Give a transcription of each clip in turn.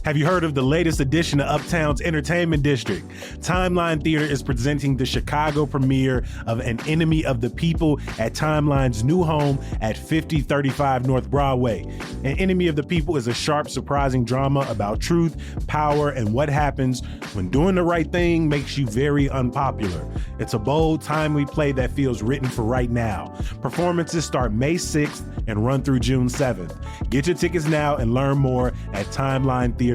Have you heard of the latest edition of Uptown's Entertainment District? Timeline Theater is presenting the Chicago premiere of An Enemy of the People at Timeline's new home at 5035 North Broadway. An Enemy of the People is a sharp, surprising drama about truth, power, and what happens when doing the right thing makes you very unpopular. It's a bold, timely play that feels written for right now. Performances start May 6th and run through June 7th. Get your tickets now and learn more at timelinetheater.com.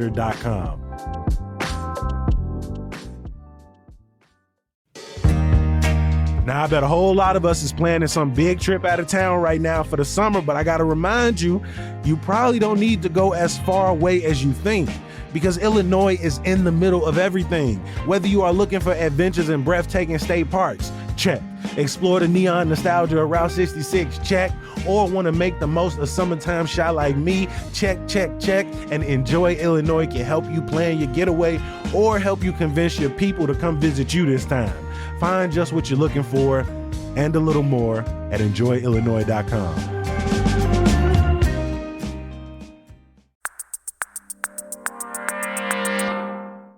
Now, I bet a whole lot of us is planning some big trip out of town right now for the summer, but I gotta remind you, you probably don't need to go as far away as you think, because Illinois is in the middle of everything. Whether you are looking for adventures in breathtaking state parks, check. Explore the neon nostalgia of Route 66, check. Or want to make the most of summertime shy like me, check. And Enjoy Illinois can help you plan your getaway or help you convince your people to come visit you this time. Find just what you're looking for and a little more at enjoyillinois.com.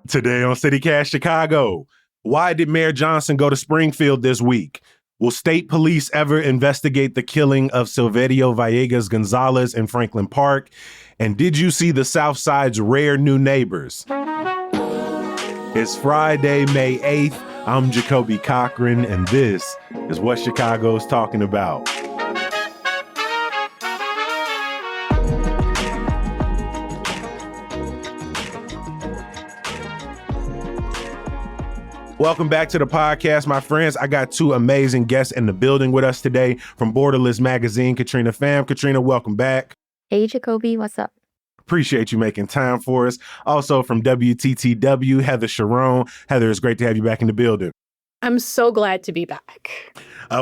Today on CityCast Chicago, why did Mayor Johnson go to Springfield this week? Will state police ever investigate the killing of Silverio Villegas Gonzalez in Franklin Park? And did you see the South Side's rare new neighbors? It's Friday, May 8th. I'm Jacoby Cochran, and this is what Chicago's talking about. Welcome back to the podcast, my friends. I got two amazing guests in the building with us today from Borderless Magazine, Katrina Pham. Katrina, welcome back. Hey, Jacoby, what's up? Appreciate you making time for us. Also from WTTW, Heather Sharon. Heather, it's great to have you back in the building. I'm so glad to be back.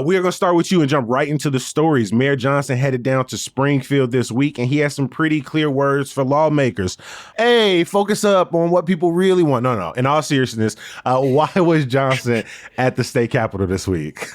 We are going to start with you and jump right into the stories. Mayor Johnson headed down to Springfield this week, and he has some pretty clear words for lawmakers. Hey, focus up on what people really want. No. In all seriousness, why was Johnson at the state capitol this week?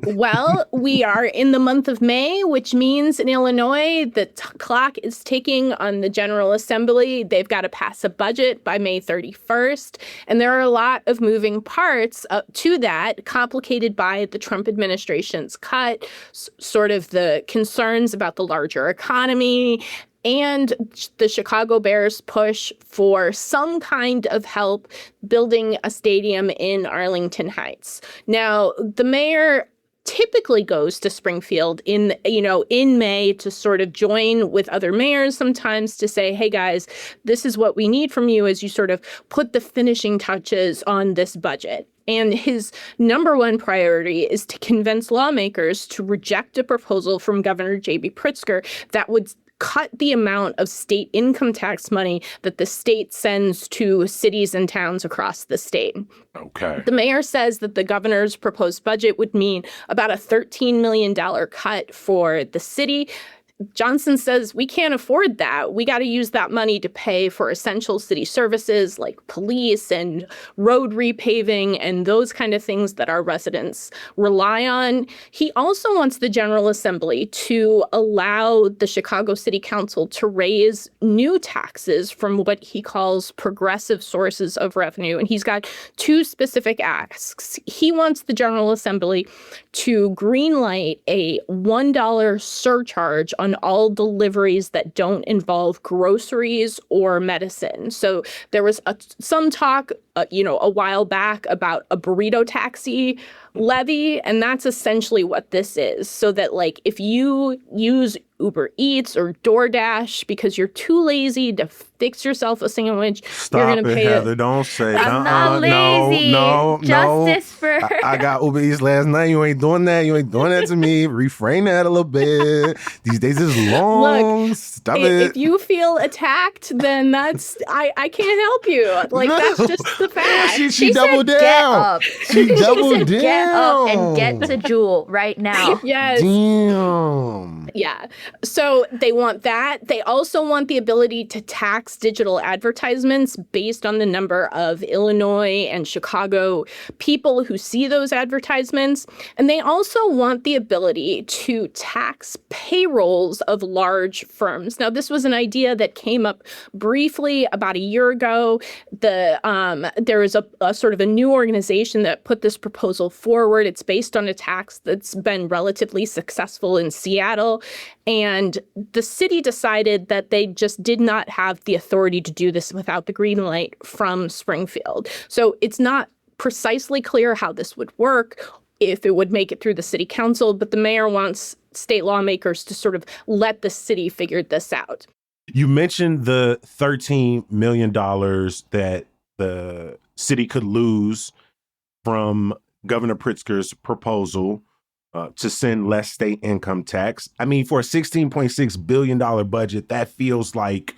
Well, we are in the month of May, which means in Illinois, the clock is ticking on the General Assembly. They've got to pass a budget by May 31st. And there are a lot of moving parts to that, complicated by the Trump administration's cut, sort of the concerns about the larger economy, and the Chicago Bears push for some kind of help building a stadium in Arlington Heights. Now, the mayor typically goes to Springfield in May to sort of join with other mayors sometimes to say, hey guys, this is what we need from you as you sort of put the finishing touches on this budget. And his number one priority is to convince lawmakers to reject a proposal from Governor J.B. Pritzker that would cut the amount of state income tax money that the state sends to cities and towns across the state. Okay. The mayor says that the governor's proposed budget would mean about a $13 million cut for the city. Johnson says we can't afford that. We got to use that money to pay for essential city services like police and road repaving and those kind of things that our residents rely on. He also wants the General Assembly to allow the Chicago City Council to raise new taxes from what he calls progressive sources of revenue. And he's got two specific asks. He wants the General Assembly to greenlight a $1 surcharge on all deliveries that don't involve groceries or medicine. So there was some talk, a while back about a burrito taxi levy, and that's essentially what this is. So that, like, if you use Uber Eats or DoorDash because you're too lazy to fix yourself a sandwich, Stop you're going to pay Heather. Don't say I'm not lazy. No. Justice for I got Uber Eats last night. You ain't doing that. You ain't doing that to me. Refrain that a little bit. These days is long. Look, Stop it. If you feel attacked, then that's I can't help you. Like, that's just the fact. She doubled said, down. Get up. She doubled down. Get up and get to Jewel right now. Yes. Damn. Yeah. So they want that. They also want the ability to tax digital advertisements based on the number of Illinois and Chicago people who see those advertisements. And they also want the ability to tax payrolls of large firms. Now, this was an idea that came up briefly about a year ago. There is a sort of a new organization that put this proposal forward. It's based on a tax that's been relatively successful in Seattle. And the city decided that they just did not have the authority to do this without the green light from Springfield. So it's not precisely clear how this would work, if it would make it through the city council, but the mayor wants state lawmakers to sort of let the city figure this out. You mentioned the $13 million that the city could lose from Governor Pritzker's proposal to send less state income tax. I mean, for a $16.6 billion budget, that feels like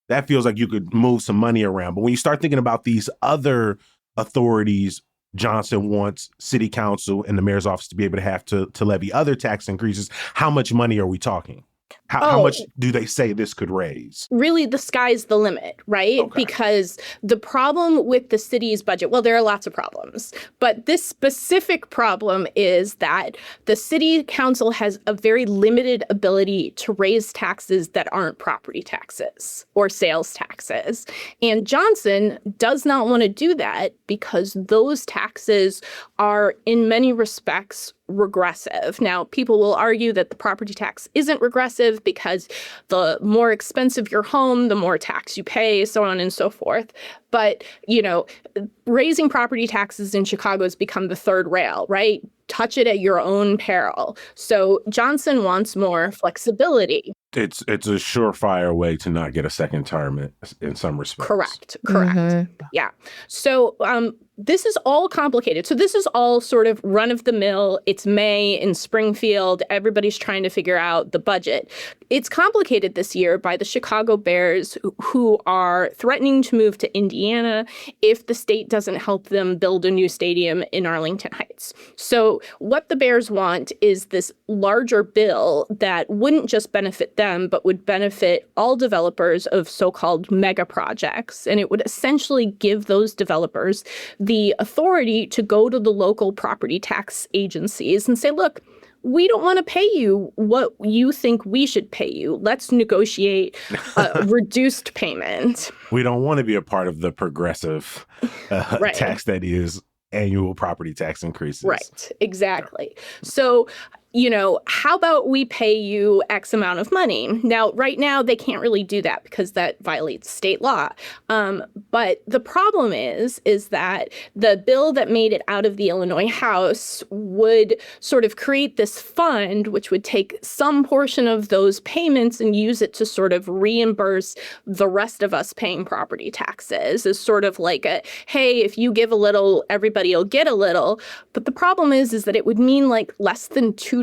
you could move some money around. But when you start thinking about these other authorities, Johnson wants city council and the mayor's office to be able to have to levy other tax increases. How much money are we talking? How much do they say this could raise? Really, the sky's the limit, right? Okay. Because the problem with the city's budget, well, there are lots of problems, but this specific problem is that the city council has a very limited ability to raise taxes that aren't property taxes or sales taxes. And Johnson does not want to do that because those taxes are, in many respects, regressive. Now, people will argue that the property tax isn't regressive because the more expensive your home, the more tax you pay, so on and so forth. But, raising property taxes in Chicago has become the third rail, right? Touch it at your own peril. So Johnson wants more flexibility. It's a surefire way to not get a second term in some respects. Correct. Mm-hmm. Yeah. So this is all complicated. So this is all sort of run of the mill. It's May in Springfield. Everybody's trying to figure out the budget. It's complicated this year by the Chicago Bears, who are threatening to move to Indiana if the state doesn't help them build a new stadium in Arlington Heights. So what the Bears want is this larger bill that wouldn't just benefit them, but would benefit all developers of so-called mega projects. And it would essentially give those developers the authority to go to the local property tax agencies and say, look, we don't want to pay you what you think we should pay you. Let's negotiate a reduced payment. We don't want to be a part of the progressive Right. tax that is annual property tax increases. Right, exactly. So, how about we pay you X amount of money? Now, right now, they can't really do that because that violates state law. But the problem is that the bill that made it out of the Illinois House would sort of create this fund, which would take some portion of those payments and use it to sort of reimburse the rest of us paying property taxes. As sort of like hey, if you give a little, everybody will get a little. But the problem is that it would mean like less than $2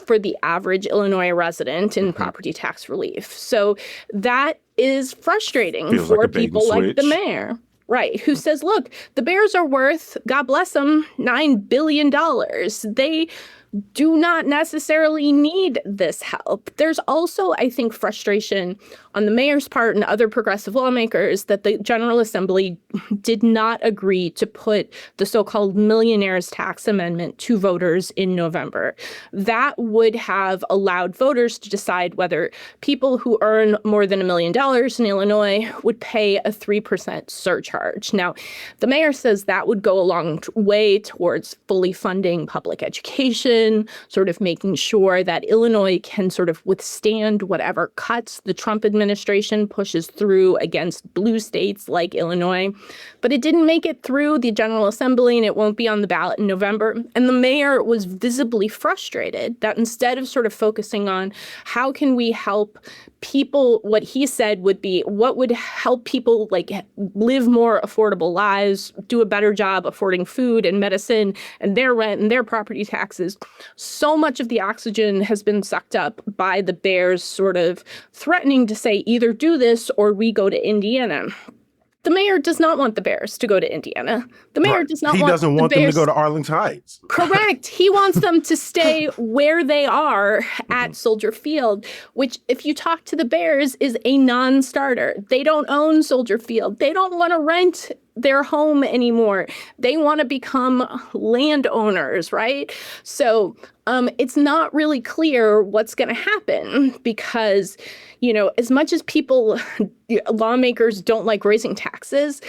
for the average Illinois resident in property tax relief. So that is frustrating Feels for like a bait and people like the switch. mayor. Right, who says, look, the Bears are worth, God bless them, $9 billion. They do not necessarily need this help. There's also, I think, frustration on the mayor's part and other progressive lawmakers that the General Assembly did not agree to put the so-called millionaires tax amendment to voters in November. That would have allowed voters to decide whether people who earn more than $1 million in Illinois would pay a 3% surcharge. Now, the mayor says that would go a long way towards fully funding public education, sort of making sure that Illinois can sort of withstand whatever cuts the Trump administration pushes through against blue states like Illinois. But it didn't make it through the General Assembly, and it won't be on the ballot in November. And the mayor was visibly frustrated that instead of sort of focusing on how can we help people, what he said would be what would help people like live more affordable lives, do a better job affording food and medicine and their rent and their property taxes. So much of the oxygen has been sucked up by the Bears sort of threatening to say either do this or we go to Indiana. The mayor does not want the Bears to go to Indiana. The mayor Right. does not He want doesn't the want them to Bears go to Arlington Heights. Correct. He wants them to stay where they are at Soldier Field, which, if you talk to the Bears, is a non-starter. They don't own Soldier Field. They don't want to rent their home anymore. They want to become landowners, right? So it's not really clear what's going to happen because, as much as lawmakers don't like raising taxes,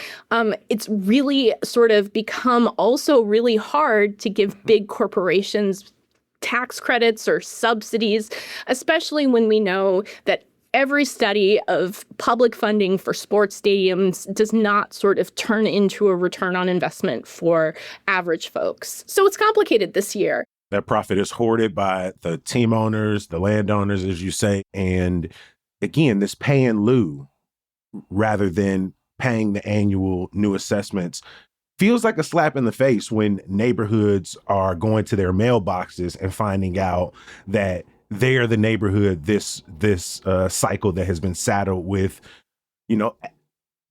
it's really sort of become also really hard to give big corporations tax credits or subsidies, especially when we know that every study of public funding for sports stadiums does not sort of turn into a return on investment for average folks. So it's complicated this year. That profit is hoarded by the team owners, the landowners, as you say. And again, this pay in lieu rather than paying the annual new assessments feels like a slap in the face when neighborhoods are going to their mailboxes and finding out that they are the neighborhood this cycle that has been saddled with,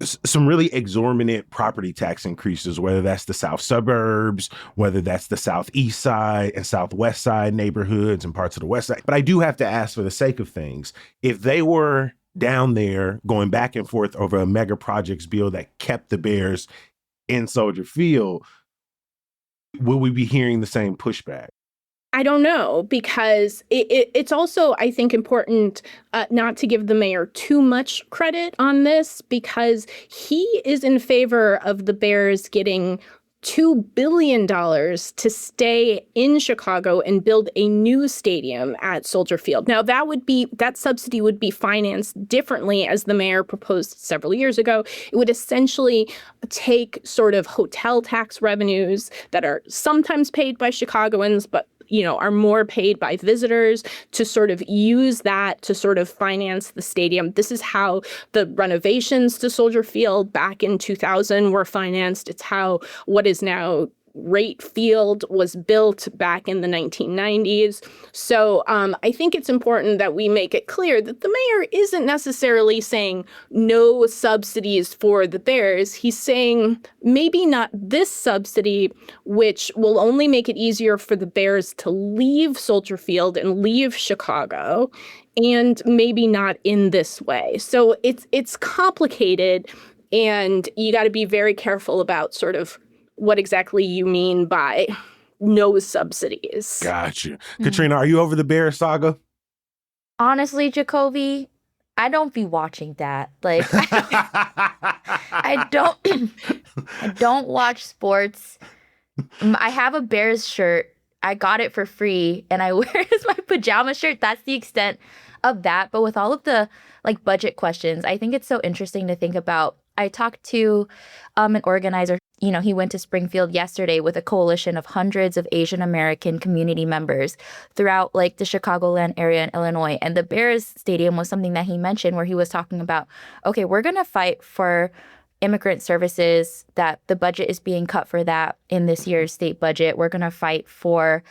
some really exorbitant property tax increases, whether that's the south suburbs, whether that's the southeast side and southwest side neighborhoods and parts of the west side. But I do have to ask, for the sake of things, if they were down there going back and forth over a mega projects bill that kept the Bears in Soldier Field, will we be hearing the same pushback? I don't know, because it's also, I think, important not to give the mayor too much credit on this, because he is in favor of the Bears getting $2 billion to stay in Chicago and build a new stadium at Soldier Field. Now, that subsidy would be financed differently, as the mayor proposed several years ago. It would essentially take sort of hotel tax revenues that are sometimes paid by Chicagoans, but are more paid by visitors, to sort of use that to sort of finance the stadium. This is how the renovations to Soldier Field back in 2000 were financed. It's how what is now Rate Field was built back in the 1990s. So I think it's important that we make it clear that the mayor isn't necessarily saying no subsidies for the Bears. He's saying maybe not this subsidy, which will only make it easier for the Bears to leave Soldier Field and leave Chicago, and maybe not in this way. So it's complicated, and you got to be very careful about sort of what exactly you mean by no subsidies. Gotcha. Katrina, are you over the Bear saga? Honestly, Jacoby, I don't be watching that. Like, I don't watch sports. I have a Bears shirt. I got it for free, and I wear it as my pajama shirt. That's the extent of that. But with all of the budget questions, I think it's so interesting to think about. I talked to an organizer. He went to Springfield yesterday with a coalition of hundreds of Asian American community members throughout the Chicagoland area in Illinois. And the Bears Stadium was something that he mentioned, where he was talking about, okay, we're going to fight for immigrant services, that the budget is being cut for that in this year's state budget. We're going to fight for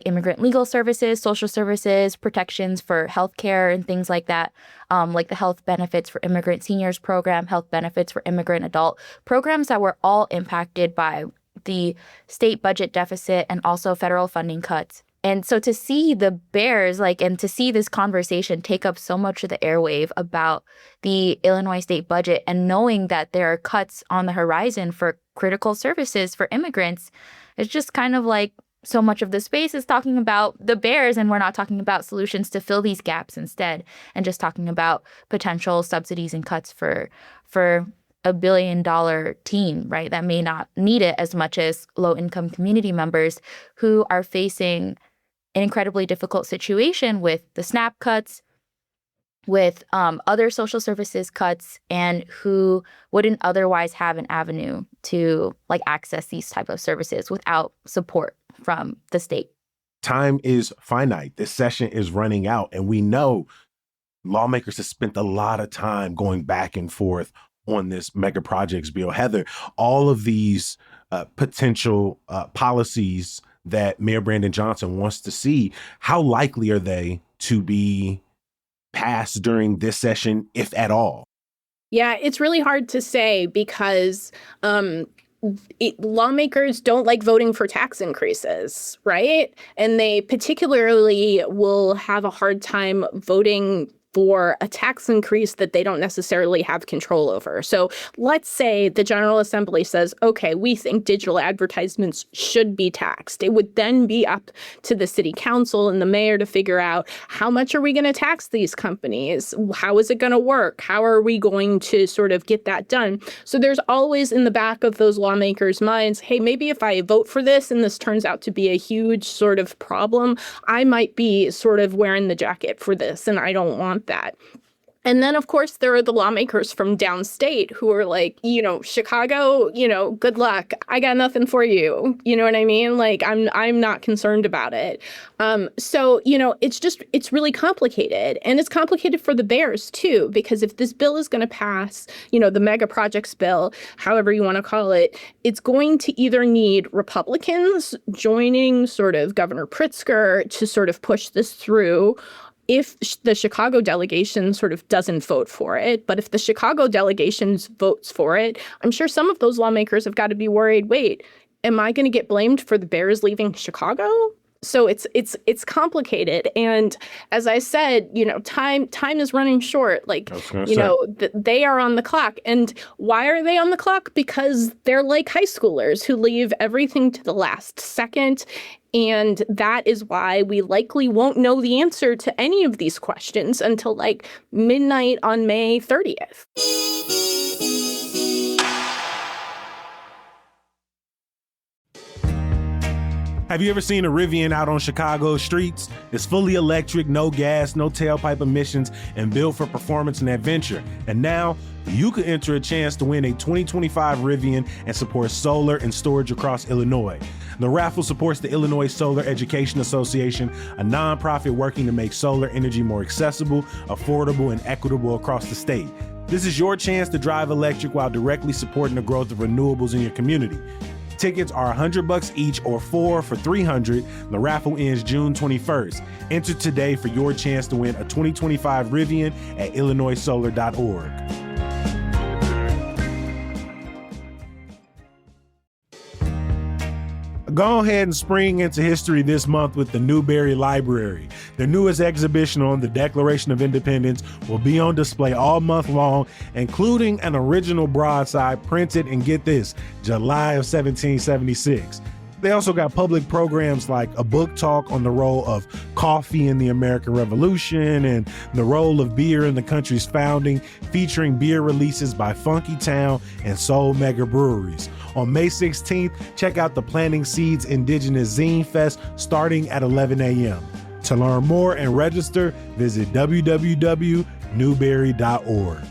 immigrant legal services, social services, protections for healthcare and things like that. Like the health benefits for immigrant seniors program, health benefits for immigrant adult programs that were all impacted by the state budget deficit and also federal funding cuts. And so to see the Bears, and to see this conversation take up so much of the airwave about the Illinois state budget, and knowing that there are cuts on the horizon for critical services for immigrants, it's just kind of so much of the space is talking about the Bears, and we're not talking about solutions to fill these gaps instead, and just talking about potential subsidies and cuts for $1 billion team, right, that may not need it as much as low-income community members who are facing an incredibly difficult situation with the SNAP cuts, with other social services cuts, and who wouldn't otherwise have an avenue to access these type of services without support from the state. Time is finite. This session is running out, and we know lawmakers have spent a lot of time going back and forth on this mega projects bill. Heather, all of these potential policies that Mayor Brandon Johnson wants to see, how likely are they to be passed during this session, if at all? Yeah, it's really hard to say because lawmakers don't like voting for tax increases, right? And they particularly will have a hard time voting for a tax increase that they don't necessarily have control over. So let's say the General Assembly says, okay, we think digital advertisements should be taxed. It would then be up to the city council and the mayor to figure out, how much are we going to tax these companies? How is it going to work? How are we going to sort of get that done? So there's always in the back of those lawmakers' minds, hey, maybe if I vote for this and this turns out to be a huge sort of problem, I might be sort of wearing the jacket for this, and I don't want that. And then, of course, there are the lawmakers from downstate who are like, Chicago, good luck. I got nothing for you. You know what I mean? Like, I'm not concerned about it. So, it's really complicated. And it's complicated for the Bears, too, because if this bill is going to pass, the mega projects bill, however you want to call it, it's going to either need Republicans joining sort of Governor Pritzker to sort of push this through, if the Chicago delegation sort of doesn't vote for it. But if the Chicago delegation votes for it, I'm sure some of those lawmakers have got to be worried, wait, am I going to get blamed for the Bears leaving Chicago? So it's complicated. And as I said, time is running short. Like, they are on the clock. And why are they on the clock? Because they're like high schoolers who leave everything to the last second. And that is why we likely won't know the answer to any of these questions until like midnight on May 30th. Have you ever seen a Rivian out on Chicago streets? It's fully electric, no gas, no tailpipe emissions, and built for performance and adventure. And now you could enter a chance to win a 2025 Rivian and support solar and storage across Illinois. The raffle supports the Illinois Solar Education Association, a nonprofit working to make solar energy more accessible, affordable, and equitable across the state. This is your chance to drive electric while directly supporting the growth of renewables in your community. Tickets are $100 each or 4 for $300. The raffle ends June 21st. Enter today for your chance to win a 2025 Rivian at illinoissolar.org. Go ahead and spring into history this month with the Newberry Library. The newest exhibition on the Declaration of Independence will be on display all month long, including an original broadside printed in, get this, July of 1776. They also got public programs like a book talk on the role of coffee in the American Revolution and the role of beer in the country's founding, featuring beer releases by Funky Town and Soul Mega Breweries. On May 16th, check out the Planting Seeds Indigenous Zine Fest starting at 11 a.m. To learn more and register, visit www.newberry.org.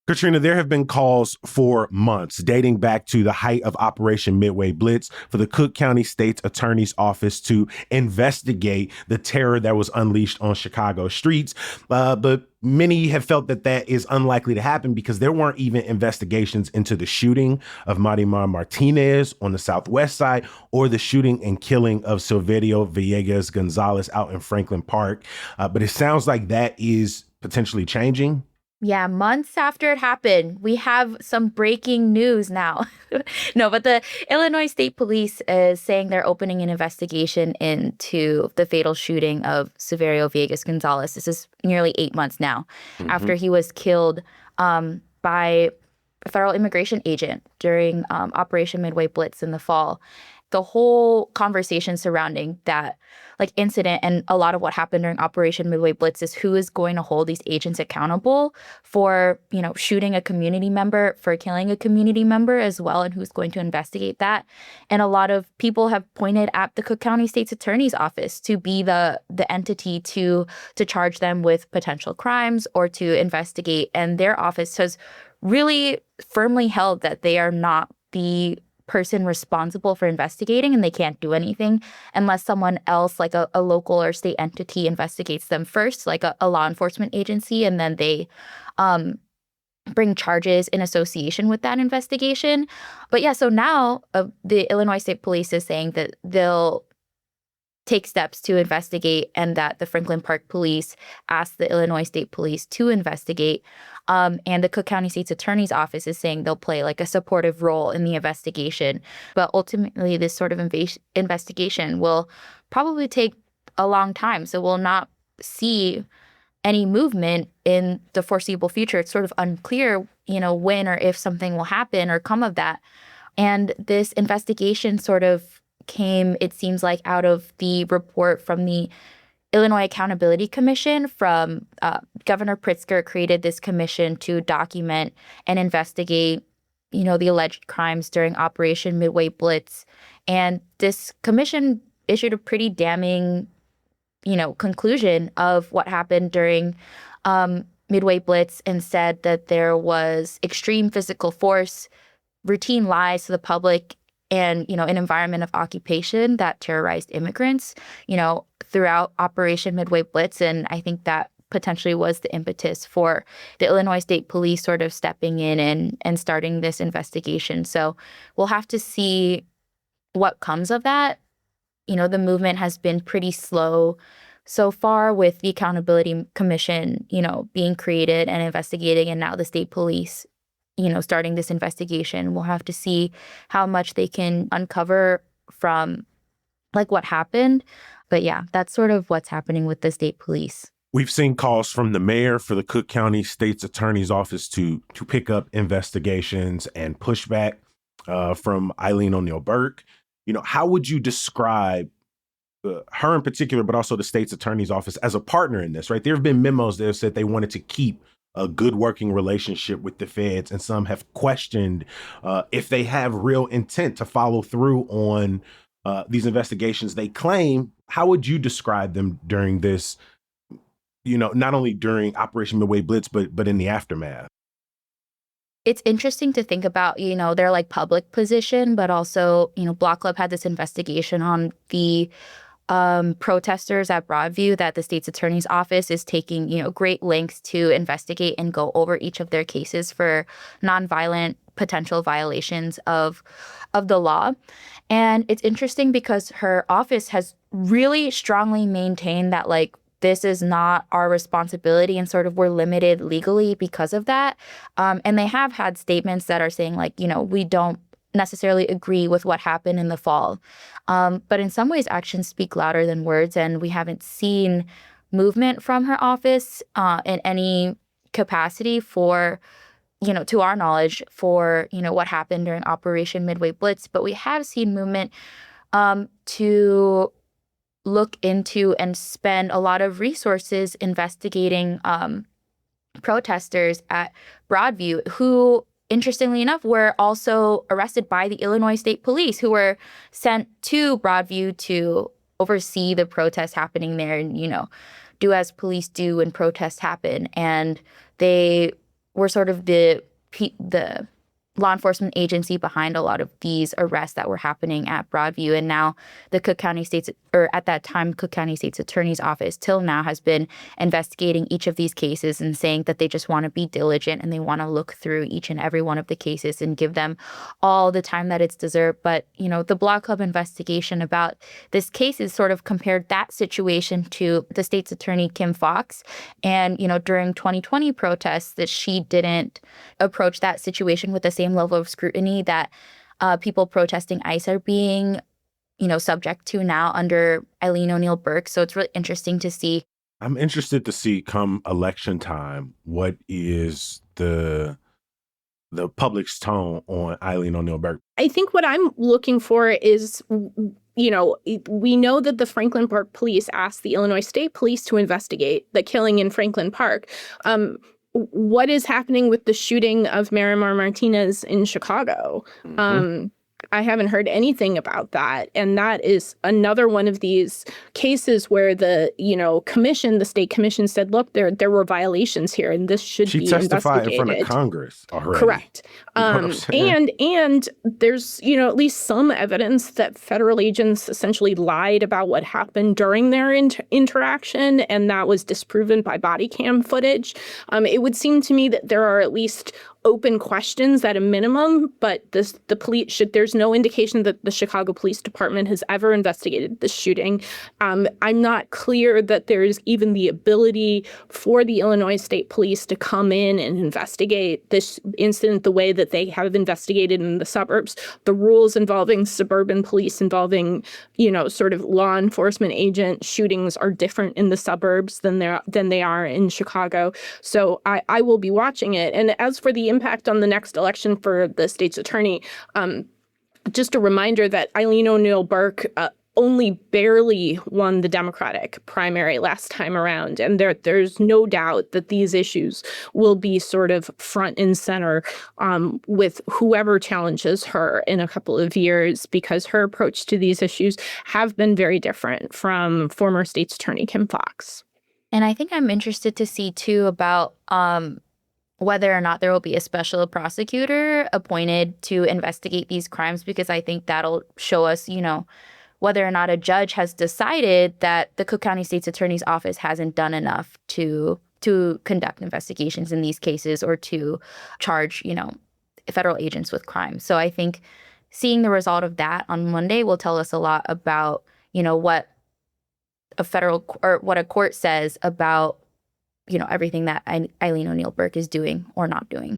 Katrina, there have been calls for months dating back to the height of Operation Midway Blitz for the Cook County State's Attorney's Office to investigate the terror that was unleashed on Chicago streets. But many have felt that that is unlikely to happen because there weren't even investigations into the shooting of Marimar Martinez on the Southwest side or the shooting and killing of Silverio Villegas Gonzalez out in Franklin Park. But it sounds like that is potentially changing. Yeah, months after it happened, we have some breaking news now. No, but the Illinois State Police is saying they're opening an investigation into the fatal shooting of Silverio Villegas Gonzalez. This is nearly 8 months now after he was killed by a federal immigration agent during Operation Midway Blitz in the fall. The whole conversation surrounding that incident and a lot of what happened during Operation Midway Blitz is who is going to hold these agents accountable for, shooting a community member, for killing a community member as well, and who's going to investigate that. And a lot of people have pointed at the Cook County State's Attorney's Office to be the entity to charge them with potential crimes or to investigate. And their office has really firmly held that they are not the person responsible for investigating, and they can't do anything unless someone else, like a local or state entity, investigates them first, like a law enforcement agency, and then they bring charges in association with that investigation. But yeah, so now the Illinois State Police is saying that they'll take steps to investigate, and that the Franklin Park Police asked the Illinois State Police to investigate. And the Cook County State's Attorney's Office is saying they'll play like a supportive role in the investigation. But ultimately, this sort of investigation will probably take a long time. So we'll not see any movement in the foreseeable future. It's sort of unclear, when or if something will happen or come of that. And this investigation sort of came, it seems like, out of the report from the Illinois Accountability Commission from Governor Pritzker created this commission to document and investigate, the alleged crimes during Operation Midway Blitz. And this commission issued a pretty damning, conclusion of what happened during Midway Blitz and said that there was extreme physical force, routine lies to the public, and, an environment of occupation that terrorized immigrants, throughout Operation Midway Blitz. And I think that potentially was the impetus for the Illinois State Police sort of stepping in and starting this investigation. So we'll have to see what comes of that. The movement has been pretty slow so far with the Accountability Commission, being created and investigating, and now the state police starting this investigation. We'll have to see how much they can uncover from like what happened. But yeah, that's sort of what's happening with the state police. We've seen calls from the mayor for the Cook County State's Attorney's Office to pick up investigations and pushback from Eileen O'Neill Burke. How would you describe her in particular, but also the state's attorney's office as a partner in this, right? There have been memos that have said they wanted to keep a good working relationship with the feds, and some have questioned if they have real intent to follow through on these investigations they claim. How would you describe them during this, not only during Operation Midway Blitz, but in the aftermath? It's interesting to think about, their like public position, but also, Block Club had this investigation on the protesters at Broadview that the state's attorney's office is taking, great lengths to investigate and go over each of their cases for nonviolent potential violations of the law. And it's interesting because her office has really strongly maintained that like this is not our responsibility, and sort of we're limited legally because of that. And they have had statements that are saying like, we don't necessarily agree with what happened in the fall. But in some ways, actions speak louder than words. And we haven't seen movement from her office in any capacity for, to our knowledge, for, what happened during Operation Midway Blitz. But we have seen movement to look into and spend a lot of resources investigating protesters at Broadview who, interestingly enough, were also arrested by the Illinois State Police, who were sent to Broadview to oversee the protests happening there and, do as police do when protests happen. And they were sort of the law enforcement agency behind a lot of these arrests that were happening at Broadview. And now the Cook County State's, or at that time, Cook County State's Attorney's Office till now has been investigating each of these cases and saying that they just want to be diligent and they want to look through each and every one of the cases and give them all the time that it's deserved. But, the Block Club investigation about this case is sort of compared that situation to the state's attorney, Kim Foxx. And, during 2020 protests, that she didn't approach that situation with the same level of scrutiny that people protesting ICE are being, subject to now under Eileen O'Neill Burke. So it's really interesting to see. I'm interested to see come election time, what is the public's tone on Eileen O'Neill Burke. I think what I'm looking for is, we know that the Franklin Park Police asked the Illinois State Police to investigate the killing in Franklin Park. What is happening with the shooting of Miramar Martinez in Chicago? Mm-hmm. I haven't heard anything about that. And that is another one of these cases where the, the state commission said, look, there were violations here and this should be investigated. She testified in front of Congress already. Correct. And there's, at least some evidence that federal agents essentially lied about what happened during their interaction, and that was disproven by body cam footage. It would seem to me that there are at least open questions at a minimum, but the police there's no indication that the Chicago Police Department has ever investigated this shooting. I'm not clear that there's even the ability for the Illinois State Police to come in and investigate this incident the way that they have investigated in the suburbs. The rules involving suburban police involving, sort of law enforcement agent shootings are different in the suburbs than they are in Chicago. So I will be watching it. And as for the impact on the next election for the state's attorney, just a reminder that Eileen O'Neill Burke only barely won the Democratic primary last time around. And there's no doubt that these issues will be sort of front and center with whoever challenges her in a couple of years, because her approach to these issues have been very different from former state's attorney Kim Foxx. And I think I'm interested to see, too, about whether or not there will be a special prosecutor appointed to investigate these crimes, because I think that'll show us, whether or not a judge has decided that the Cook County State's Attorney's Office hasn't done enough to conduct investigations in these cases or to charge, federal agents with crimes. So I think seeing the result of that on Monday will tell us a lot about, what a court says about, everything that Eileen O'Neill Burke is doing or not doing.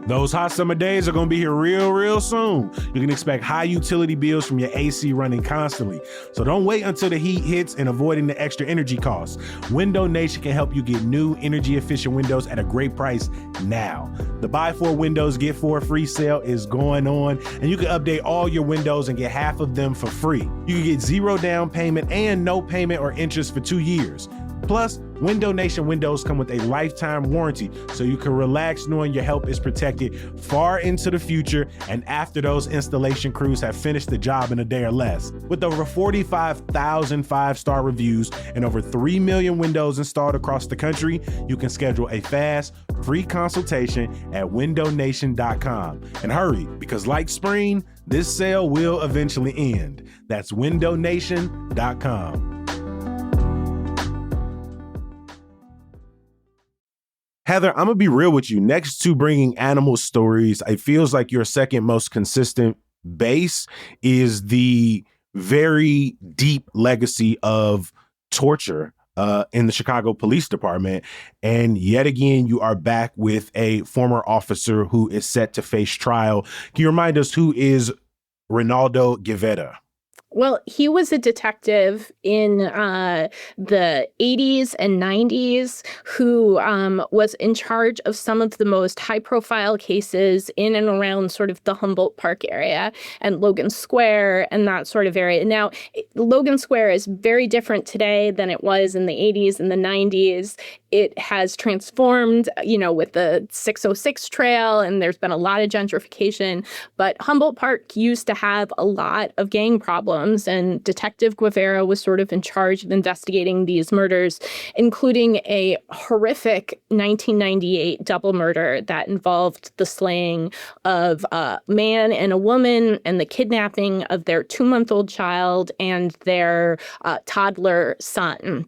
Those hot summer days are going to be here real, real soon. You can expect high utility bills from your AC running constantly. So don't wait until the heat hits and avoiding the extra energy costs. Window Nation can help you get new energy efficient windows at a great price now. The Buy 4 Windows Get 4 free sale is going on, and you can update all your windows and get half of them for free. You can get 0 down payment and no payment or interest for 2 years. Plus, Window Nation windows come with a lifetime warranty, so you can relax knowing your help is protected far into the future and after those installation crews have finished the job in a day or less. With over 45,000 5-star reviews and over 3 million windows installed across the country, you can schedule a fast, free consultation at windownation.com. And hurry, because like spring, this sale will eventually end. That's windownation.com. Heather, I'm going to be real with you. Next to bringing animal stories, it feels like your second most consistent base is the very deep legacy of torture in the Chicago Police Department. And yet again, you are back with a former officer who is set to face trial. Can you remind us who is Ronaldo Guevara? Well, he was a detective in the 80s and 90s who was in charge of some of the most high-profile cases in and around sort of the Humboldt Park area and Logan Square and that sort of area. Now, Logan Square is very different today than it was in the 80s and the 90s. It has transformed, with the 606 trail, and there's been a lot of gentrification. But Humboldt Park used to have a lot of gang problems, and Detective Guevara was sort of in charge of investigating these murders, including a horrific 1998 double murder that involved the slaying of a man and a woman and the kidnapping of their 2-month-old child and their toddler son.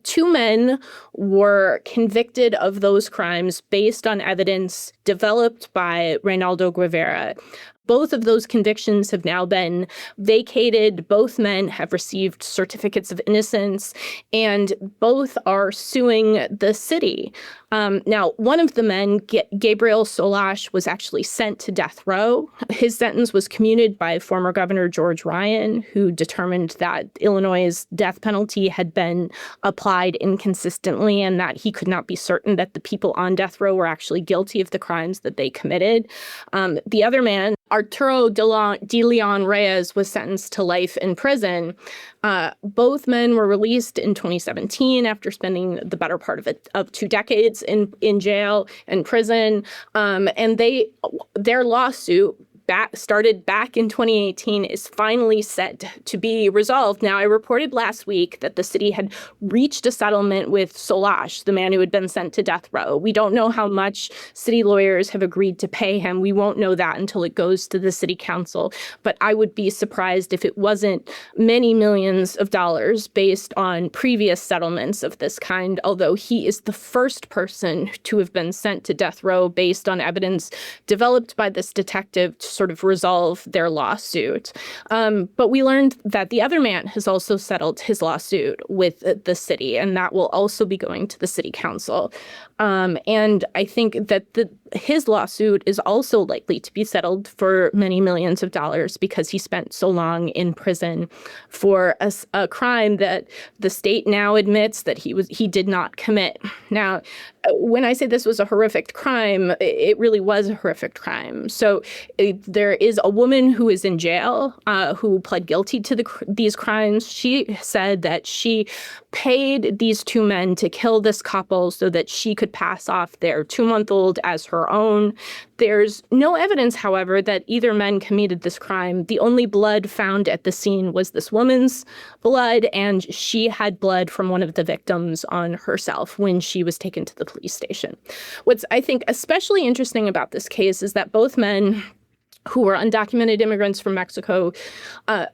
2 men were convicted of those crimes based on evidence developed by Ronaldo Guevara. Both of those convictions have now been vacated. Both men have received certificates of innocence, and both are suing the city. Now, one of the men, Gabriel Solash, was actually sent to death row. His sentence was commuted by former Governor George Ryan, who determined that Illinois' death penalty had been applied inconsistently and that he could not be certain that the people on death row were actually guilty of the crimes that they committed. The other man, Arturo de Leon Reyes, was sentenced to life in prison. Both men were released in 2017 after spending the better part of 2 decades in jail and prison. And their lawsuit started back in 2018 is finally set to be resolved. Now, I reported last week that the city had reached a settlement with Solash, the man who had been sent to death row. We don't know how much city lawyers have agreed to pay him. We won't know that until it goes to the city council. But I would be surprised if it wasn't many millions of dollars based on previous settlements of this kind, although he is the first person to have been sent to death row based on evidence developed by this detective to sort of resolve their lawsuit. But we learned that the other man has also settled his lawsuit with the city, and that will also be going to the city council. And I think that his lawsuit is also likely to be settled for many millions of dollars because he spent so long in prison for a crime that the state now admits that he did not commit. Now, when I say this was a horrific crime, it really was a horrific crime. So there is a woman who is in jail who pled guilty to these crimes. She said that she paid these two men to kill this couple so that she could pass off their 2-month-old as her own. There's no evidence, however, that either men committed this crime. The only blood found at the scene was this woman's blood, and she had blood from one of the victims on herself when she was taken to the police station. What's, I think, especially interesting about this case is that both men who were undocumented immigrants from Mexico,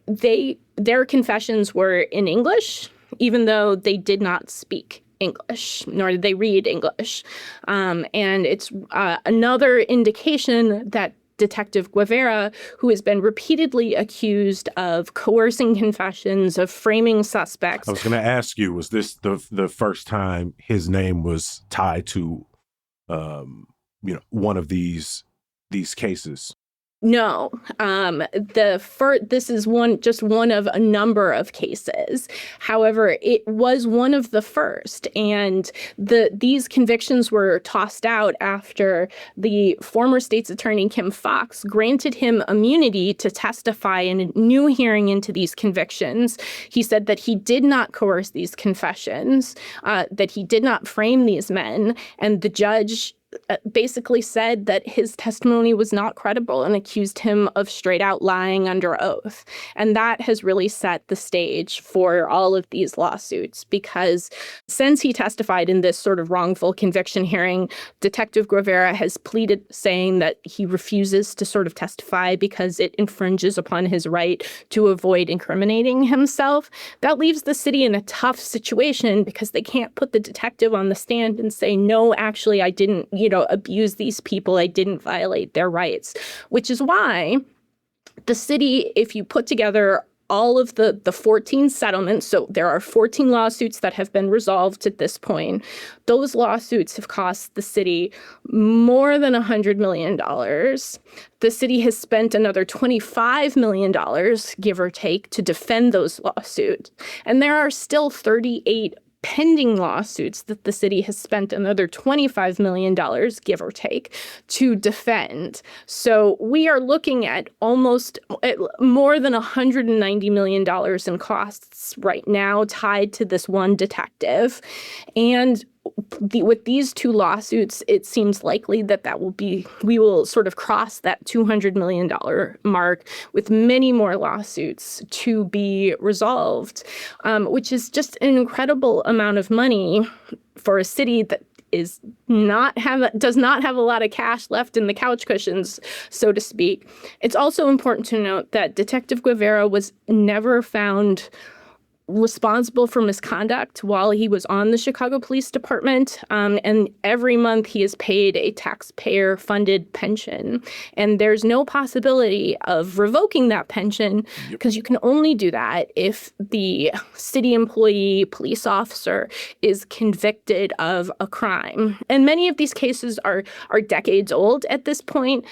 their confessions were in English, even though they did not speak English, nor did they read English. And it's another indication that Detective Guevara, who has been repeatedly accused of coercing confessions, of framing suspects. I was going to ask you, was this the first time his name was tied to, one of these cases? No, this is just one of a number of cases. However, it was one of the first, and these convictions were tossed out after the former state's attorney Kim Foxx granted him immunity to testify in a new hearing into these convictions. He said that he did not coerce these confessions, that he did not frame these men, and the judge basically said that his testimony was not credible and accused him of straight out lying under oath. And that has really set the stage for all of these lawsuits, because since he testified in this sort of wrongful conviction hearing, Detective Guevara has pleaded saying that he refuses to sort of testify because it infringes upon his right to avoid incriminating himself. That leaves the city in a tough situation because they can't put the detective on the stand and say, no, actually, I didn't abuse these people. I didn't violate their rights, which is why the city, if you put together all of the 14 settlements, so there are 14 lawsuits that have been resolved at this point. Those lawsuits have cost the city more than $100 million. The city has spent another $25 million, give or take, to defend those lawsuits. And there are still 38 pending lawsuits that the city has spent another $25 million, give or take, to defend. So we are looking at more than $190 million in costs right now tied to this one detective. And with these two lawsuits, it seems likely that we will sort of cross that $200 million mark with many more lawsuits to be resolved, which is just an incredible amount of money for a city that does not have a lot of cash left in the couch cushions, so to speak. It's also important to note that Detective Guevara was never found responsible for misconduct while he was on the Chicago Police Department. And every month he is paid a taxpayer-funded pension. And there's no possibility of revoking that pension because you can only do that if the city employee, police officer, is convicted of a crime. And many of these cases are decades old at this point.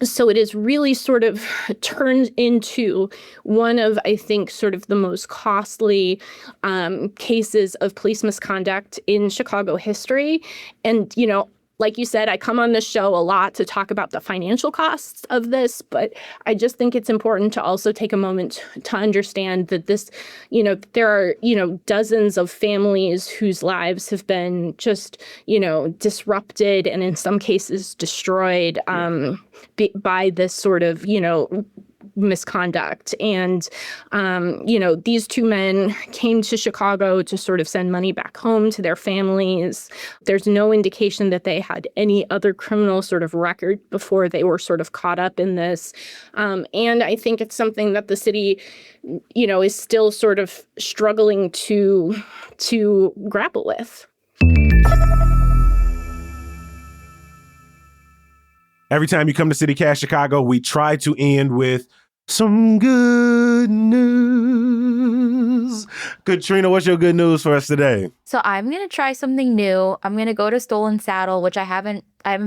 So it is really sort of turned into one of, I think, sort of the most costly cases of police misconduct in Chicago history. And, like you said, I come on this show a lot to talk about the financial costs of this, but I just think it's important to also take a moment to understand that this, there are, dozens of families whose lives have been just, disrupted and in some cases destroyed by this sort of, misconduct. And, these two men came to Chicago to sort of send money back home to their families. There's no indication that they had any other criminal sort of record before they were sort of caught up in this. And I think it's something that the city, is still sort of struggling to grapple with. Every time you come to CityCast Chicago, we try to end with some good news. Katrina, what's your good news for us today? So I'm gonna try something new. I'm gonna go to Stolen Saddle, which I haven't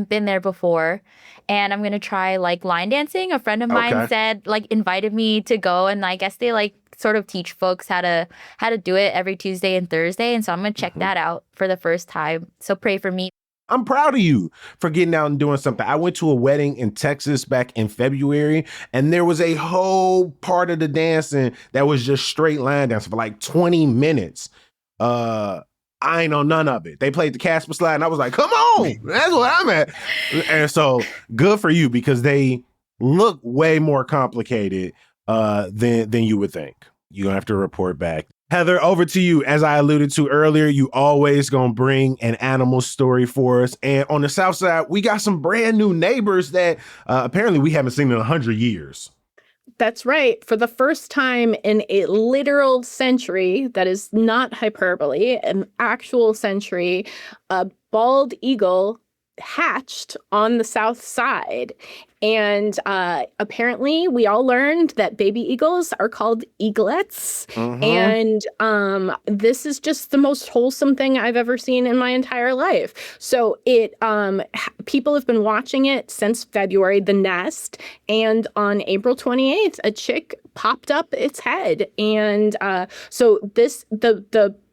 been there before, and I'm gonna try like line dancing. A friend of mine said invited me to go, and I guess they sort of teach folks how to do it every Tuesday and Thursday, and so I'm gonna check that out for the first time. So pray for me. I'm proud of you for getting out and doing something. I went to a wedding in Texas back in February, and there was a whole part of the dancing that was just straight line dancing for like 20 minutes. I ain't know none of it. They played the Casper slide, and I was like, come on, that's what I'm at. And so good for you, because they look way more complicated than you would think. You're going to have to report back. Heather, over to you. As I alluded to earlier, you always gonna bring an animal story for us. And on the South Side, we got some brand new neighbors that apparently we haven't seen in 100 years. That's right. For the first time in a literal century, that is not hyperbole, an actual century, a bald eagle hatched on the South Side. And apparently we all learned that baby eagles are called eaglets. And this is just the most wholesome thing I've ever seen in my entire life. So people have been watching it since February, the nest. And on April 28th, a chick popped up its head. And so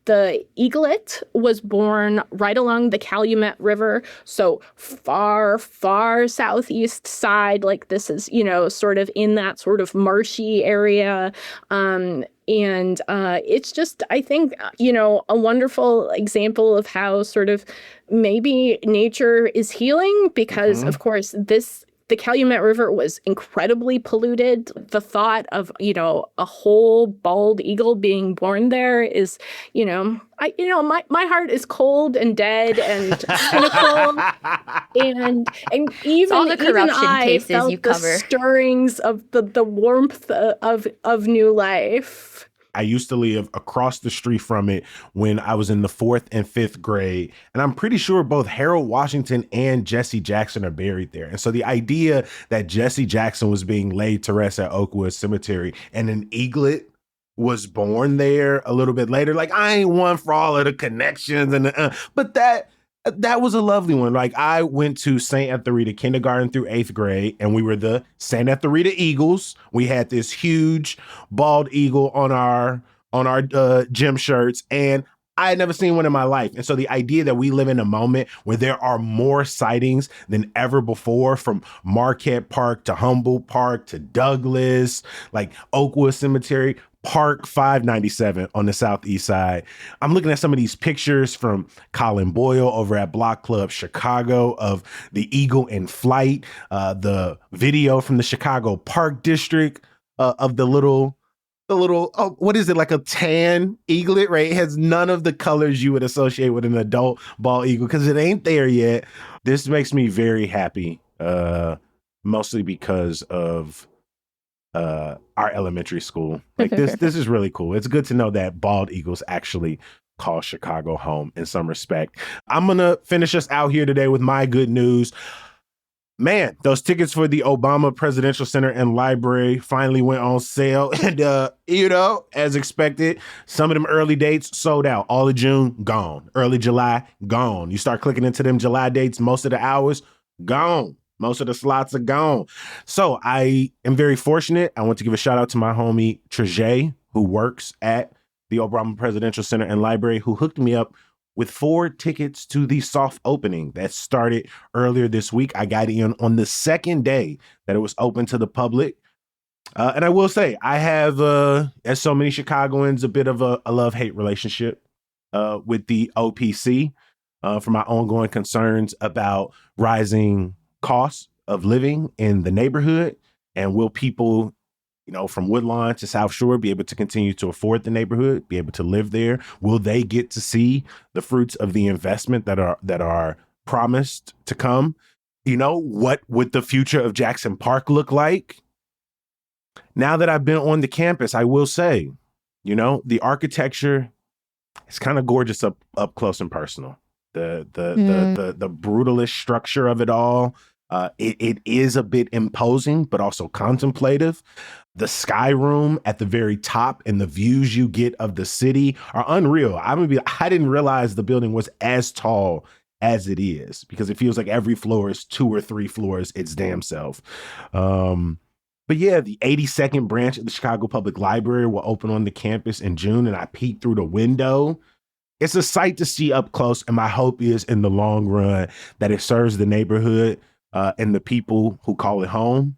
the eaglet was born right along the Calumet River, so far, far southeast side. Like this is, sort of in that sort of marshy area. And it's just, I think, a wonderful example of how sort of maybe nature is healing, because, of course, the Calumet River was incredibly polluted. The thought of, a whole bald eagle being born there is, my heart is cold and dead and cynical. and even all the corruption I cases felt you the cover. stirrings of the warmth of new life. I used to live across the street from it when I was in the 4th and 5th grade. And I'm pretty sure both Harold Washington and Jesse Jackson are buried there. And so the idea that Jesse Jackson was being laid to rest at Oakwood Cemetery and an eaglet was born there a little bit later, I ain't one for all of the connections but that was a lovely one. I went to St. Ethelreda kindergarten through 8th grade, and we were the St. Ethelreda Eagles. We had this huge bald eagle on our gym shirts, and I had never seen one in my life. And so the idea that we live in a moment where there are more sightings than ever before, from Marquette Park to Humboldt Park to Douglas, Oakwood Cemetery, Park 597 on the southeast side. I'm looking at some of these pictures from Colin Boyle over at Block Club Chicago of the eagle in flight, the video from the Chicago Park District of the little, what is it, like a tan eaglet, right? It has none of the colors you would associate with an adult bald eagle because it ain't there yet. This makes me very happy, mostly because of our elementary school. This is really cool. It's good to know that bald eagles actually call Chicago home in some respect. I'm gonna finish us out here today with my good news. Man, those tickets for the Obama Presidential Center and Library finally went on sale. And, as expected, some of them early dates sold out. All of June, gone. Early July, gone. You start clicking into them July dates, most of the hours, gone. Most of the slots are gone. So I am very fortunate. I want to give a shout out to my homie Trejay, who works at the Obama Presidential Center and Library, who hooked me up with 4 tickets to the soft opening that started earlier this week. I got in on the second day that it was open to the public. And I will say, I have, as so many Chicagoans, a bit of a love-hate relationship with the OPC for my ongoing concerns about rising costs of living in the neighborhood. And will people, from Woodlawn to South Shore be able to continue to afford the neighborhood, be able to live there? Will they get to see the fruits of the investment that are promised to come? What would the future of Jackson Park look like? Now that I've been on the campus, I will say, the architecture is kind of gorgeous up close and personal. The brutalist structure of it all. It is a bit imposing, but also contemplative. The sky room at the very top and the views you get of the city are unreal. I didn't realize the building was as tall as it is, because it feels like every floor is 2 or 3 floors its damn self. But yeah, the 82nd branch of the Chicago Public Library will open on the campus in June, and I peeked through the window. It's a sight to see up close, and my hope is in the long run that it serves the neighborhood and the people who call it home.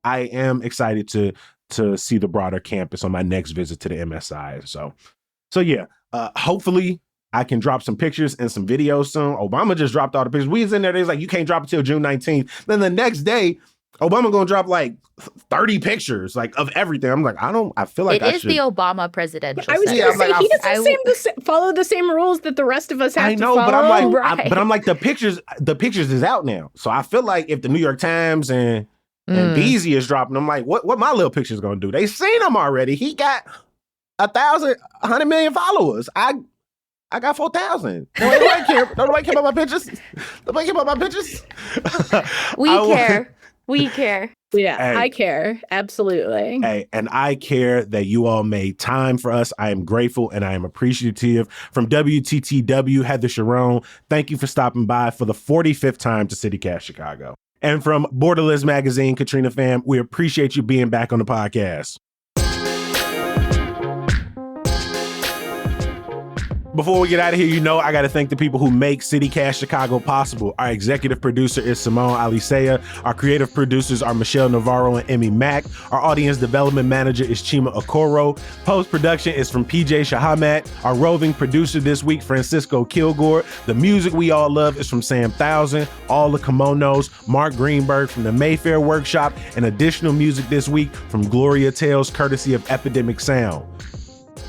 I am excited to see the broader campus on my next visit to the MSI. So yeah, hopefully I can drop some pictures and some videos soon. Obama just dropped all the pictures. We was in there, he's like, you can't drop it till June 19th. Then the next day, Obama gonna drop like 30 pictures like of everything. I'm like, I feel like it is the Obama presidential. I was gonna say he doesn't follow the same rules that the rest of us have to follow. But I'm like, right. I'm like, the pictures is out now. So I feel like if the New York Times and Beezy is dropping, I'm like, what my little picture's gonna do? They seen him already. He got 100 million followers. I got 4,000. Nobody care about my pictures. Nobody care about my pictures. We care. Yeah, hey, I care. Absolutely. Hey, and I care that you all made time for us. I am grateful and I am appreciative. From WTTW, Heather Sharon, thank you for stopping by for the 45th time to CityCast Chicago. And from Borderless Magazine, Katrina Pham, we appreciate you being back on the podcast. Before we get out of here, I got to thank the people who make CityCast Chicago possible. Our executive producer is Simone Alisea. Our creative producers are Michelle Navarro and Emmy Mack. Our audience development manager is Chima Okoro. Post-production is from PJ Shahamat. Our roving producer this week, Francisco Kilgore. The music we all love is from Sam Thousand, All the Kimonos, Mark Greenberg from the Mayfair Workshop, and additional music this week from Gloria Tales, courtesy of Epidemic Sound.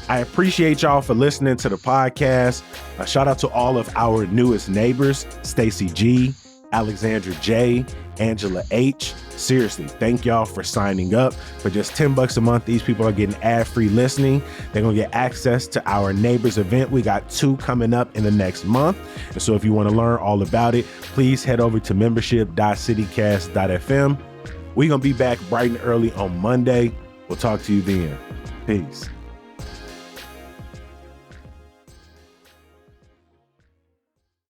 I appreciate y'all for listening to the podcast. A shout out to all of our newest neighbors, Stacy G, Alexandra J, Angela H. Seriously, thank y'all for signing up. For just $10 a month, these people are getting ad-free listening. They're going to get access to our neighbors event. We got 2 coming up in the next month. And so if you want to learn all about it, please head over to membership.citycast.fm. We're going to be back bright and early on Monday. We'll talk to you then. Peace.